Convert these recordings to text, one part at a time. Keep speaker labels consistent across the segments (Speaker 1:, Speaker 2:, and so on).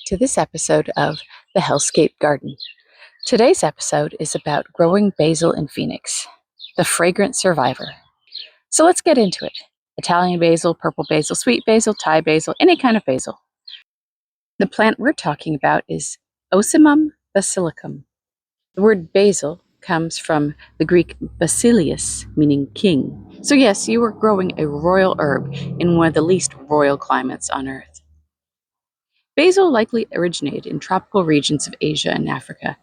Speaker 1: to this episode of the Hellscape Garden. Today's episode is about growing basil in Phoenix, the fragrant survivor. So let's get into it. Italian basil, purple basil, sweet basil, Thai basil, any kind of basil. The plant we're talking about is Ocimum basilicum. The word basil comes from the Greek basileus, meaning king. So yes, you are growing a royal herb in one of the least royal climates on Earth. Basil likely originated in tropical regions of Asia and Africa,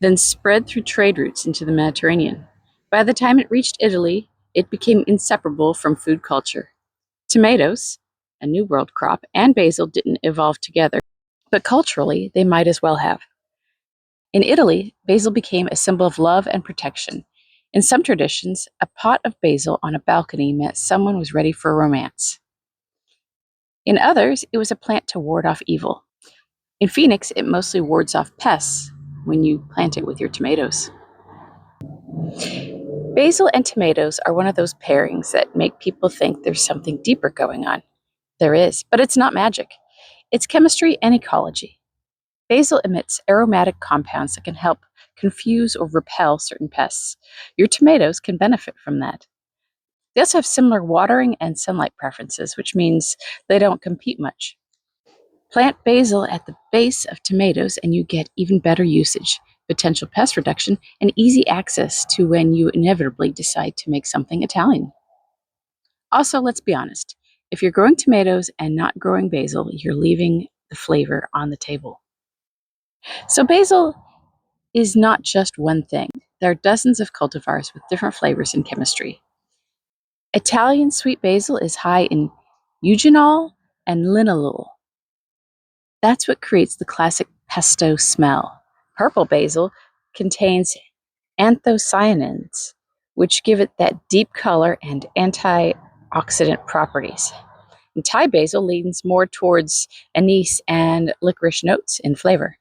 Speaker 1: then spread through trade routes into the Mediterranean. By the time it reached Italy, it became inseparable from food culture. Tomatoes, a New World crop, and basil didn't evolve together, but culturally they might as well have. In Italy, basil became a symbol of love and protection. In some traditions, a pot of basil on a balcony meant someone was ready for romance. In others, it was a plant to ward off evil. In Phoenix, it mostly wards off pests when you plant it with your tomatoes. Basil and tomatoes are one of those pairings that make people think there's something deeper going on. There is, but it's not magic. It's chemistry and ecology. Basil emits aromatic compounds that can help confuse or repel certain pests. Your tomatoes can benefit from that. They also have similar watering and sunlight preferences, which means they don't compete much. Plant basil at the base of tomatoes and you get even better usage, potential pest reduction, and easy access to when you inevitably decide to make something Italian. Also, let's be honest, if you're growing tomatoes and not growing basil, you're leaving the flavor on the table. So basil is not just one thing. There are dozens of cultivars with different flavors and chemistry. Italian sweet basil is high in eugenol and linalool. That's what creates the classic pesto smell. Purple basil contains anthocyanins, which give it that deep color and antioxidant properties. And Thai basil leans more towards anise and licorice notes in flavor.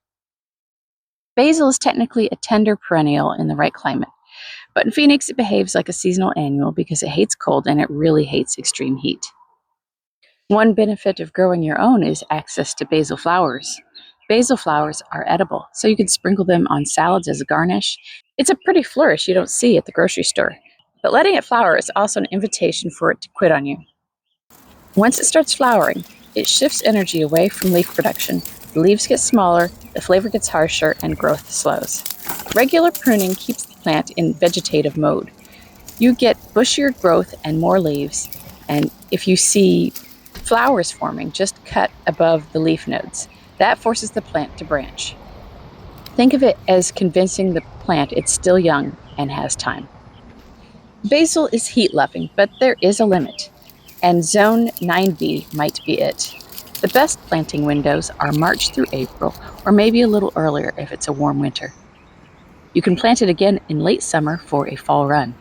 Speaker 1: Basil is technically a tender perennial in the right climate, but in Phoenix it behaves like a seasonal annual because it hates cold and it really hates extreme heat. One benefit of growing your own is access to basil flowers. Basil flowers are edible, so you can sprinkle them on salads as a garnish. It's a pretty flourish you don't see at the grocery store, but letting it flower is also an invitation for it to quit on you. Once it starts flowering, it shifts energy away from leaf production. The leaves get smaller, the flavor gets harsher, and growth slows. Regular pruning keeps the plant in vegetative mode. You get bushier growth and more leaves, and if you see flowers forming, just cut above the leaf nodes. That forces the plant to branch. Think of it as convincing the plant it's still young and has time. Basil is heat-loving, but there is a limit, and zone 9B might be it. The best planting windows are March through April, or maybe a little earlier if it's a warm winter. You can plant it again in late summer for a fall run.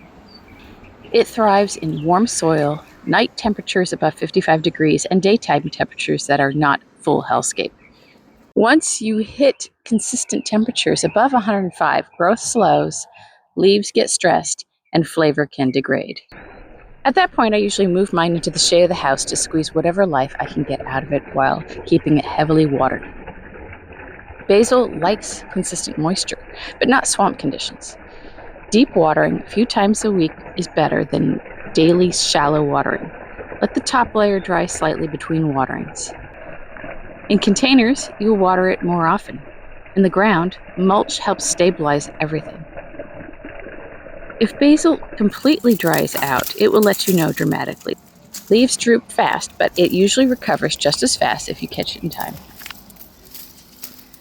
Speaker 1: It thrives in warm soil, night temperatures above 55 degrees, and daytime temperatures that are not full hellscape. Once you hit consistent temperatures above 105, growth slows, leaves get stressed, and flavor can degrade. At that point, I usually move mine into the shade of the house to squeeze whatever life I can get out of it while keeping it heavily watered. Basil likes consistent moisture, but not swamp conditions. Deep watering a few times a week is better than daily shallow watering. Let the top layer dry slightly between waterings. In containers, you will water it more often. In the ground, mulch helps stabilize everything. If basil completely dries out, it will let you know dramatically. Leaves droop fast, but it usually recovers just as fast if you catch it in time.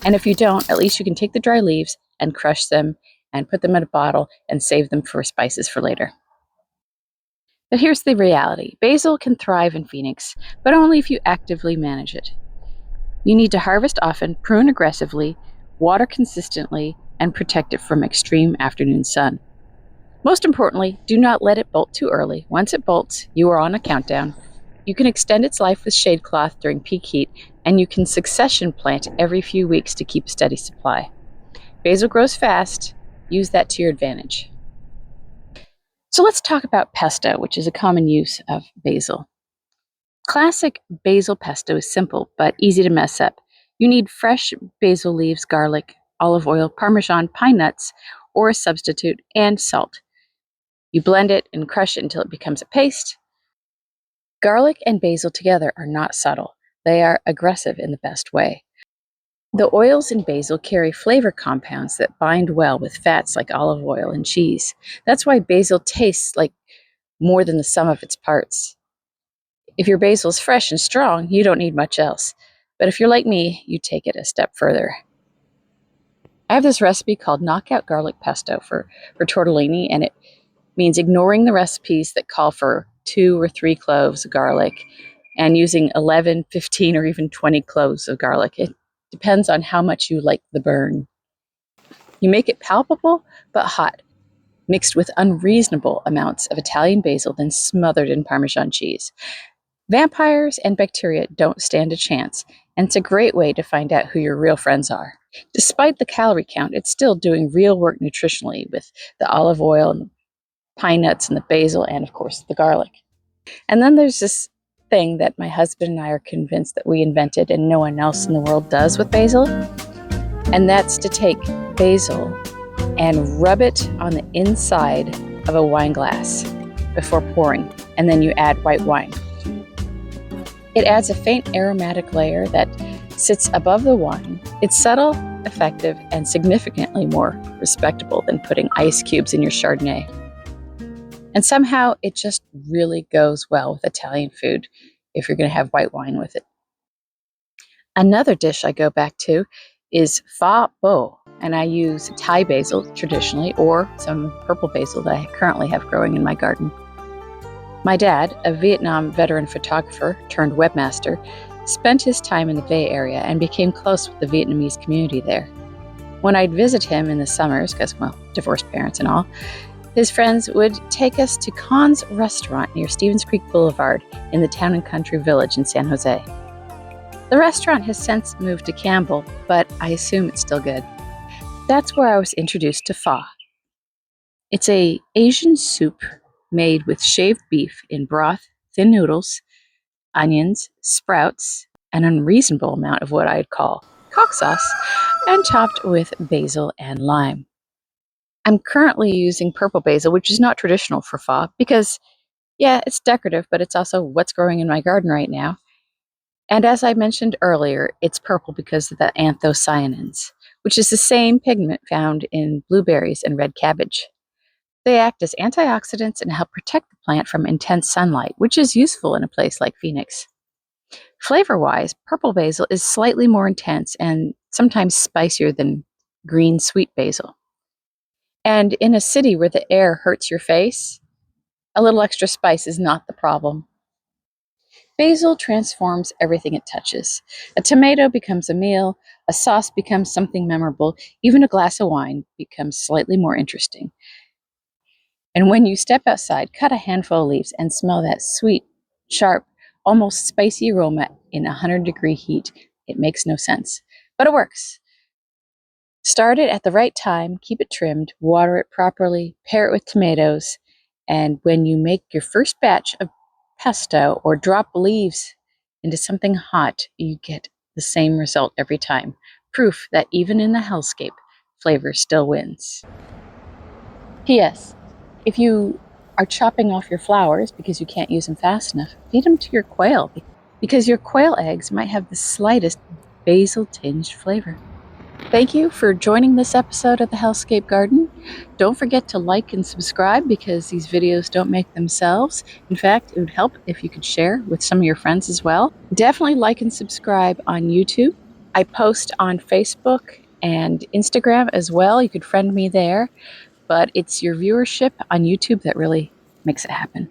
Speaker 1: And if you don't, at least you can take the dry leaves and crush them and put them in a bottle and save them for spices for later. But here's the reality. Basil can thrive in Phoenix, but only if you actively manage it. You need to harvest often, prune aggressively, water consistently, and protect it from extreme afternoon sun. Most importantly, do not let it bolt too early. Once it bolts, you are on a countdown. You can extend its life with shade cloth during peak heat, and you can succession plant every few weeks to keep a steady supply. Basil grows fast. Use that to your advantage. So let's talk about pesto, which is a common use of basil. Classic basil pesto is simple but easy to mess up. You need fresh basil leaves, garlic, olive oil, Parmesan, pine nuts, or a substitute, and salt. You blend it and crush it until it becomes a paste. Garlic and basil together are not subtle. They are aggressive in the best way. The oils in basil carry flavor compounds that bind well with fats like olive oil and cheese. That's why basil tastes like more than the sum of its parts. If your basil is fresh and strong, you don't need much else. But if you're like me, you take it a step further. I have this recipe called Knockout Garlic Pesto for tortellini, and it means ignoring the recipes that call for 2 or 3 cloves of garlic and using 11, 15, or even 20 cloves of garlic. It depends on how much you like the burn. You make it palpable but hot, mixed with unreasonable amounts of Italian basil, then smothered in Parmesan cheese. Vampires and bacteria don't stand a chance, and it's a great way to find out who your real friends are. Despite the calorie count, it's still doing real work nutritionally with the olive oil and the pine nuts and the basil and, of course, the garlic. And then there's this thing that my husband and I are convinced that we invented and no one else in the world does with basil, and that's to take basil and rub it on the inside of a wine glass before pouring, and then you add white wine. It adds a faint aromatic layer that sits above the wine. It's subtle, effective, and significantly more respectable than putting ice cubes in your Chardonnay. And somehow it just really goes well with Italian food if you're going to have white wine with it. Another dish I go back to is pho bo, and I use Thai basil traditionally or some purple basil that I currently have growing in my garden. My dad, a Vietnam veteran photographer turned webmaster, spent his time in the Bay Area and became close with the Vietnamese community there. When I'd visit him in the summers, because, well, divorced parents and all, his friends would take us to Khan's restaurant near Stevens Creek Boulevard in the Town and Country Village in San Jose. The restaurant has since moved to Campbell, but I assume it's still good. That's where I was introduced to pho. It's an Asian soup made with shaved beef in broth, thin noodles, onions, sprouts, an unreasonable amount of what I'd call cock sauce, and topped with basil and lime. I'm currently using purple basil, which is not traditional for pho because, yeah, it's decorative, but it's also what's growing in my garden right now. And as I mentioned earlier, it's purple because of the anthocyanins, which is the same pigment found in blueberries and red cabbage. They act as antioxidants and help protect the plant from intense sunlight, which is useful in a place like Phoenix. Flavor-wise, purple basil is slightly more intense and sometimes spicier than green sweet basil. And in a city where the air hurts your face, a little extra spice is not the problem. Basil transforms everything it touches. A tomato becomes a meal, a sauce becomes something memorable, even a glass of wine becomes slightly more interesting. And when you step outside, cut a handful of leaves and smell that sweet, sharp, almost spicy aroma in 100-degree heat. It makes no sense, but it works. Start it at the right time, keep it trimmed, water it properly, pair it with tomatoes, and when you make your first batch of pesto or drop leaves into something hot, you get the same result every time. Proof that even in the hellscape, flavor still wins. P.S. If you are chopping off your flowers because you can't use them fast enough, feed them to your quail because your quail eggs might have the slightest basil-tinged flavor. Thank you for joining this episode of the Hellscape Garden. Don't forget to like and subscribe because these videos don't make themselves. In fact, it would help if you could share with some of your friends as well. Definitely like and subscribe on YouTube. I post on Facebook and Instagram as well. You could friend me there, but it's your viewership on YouTube that really makes it happen.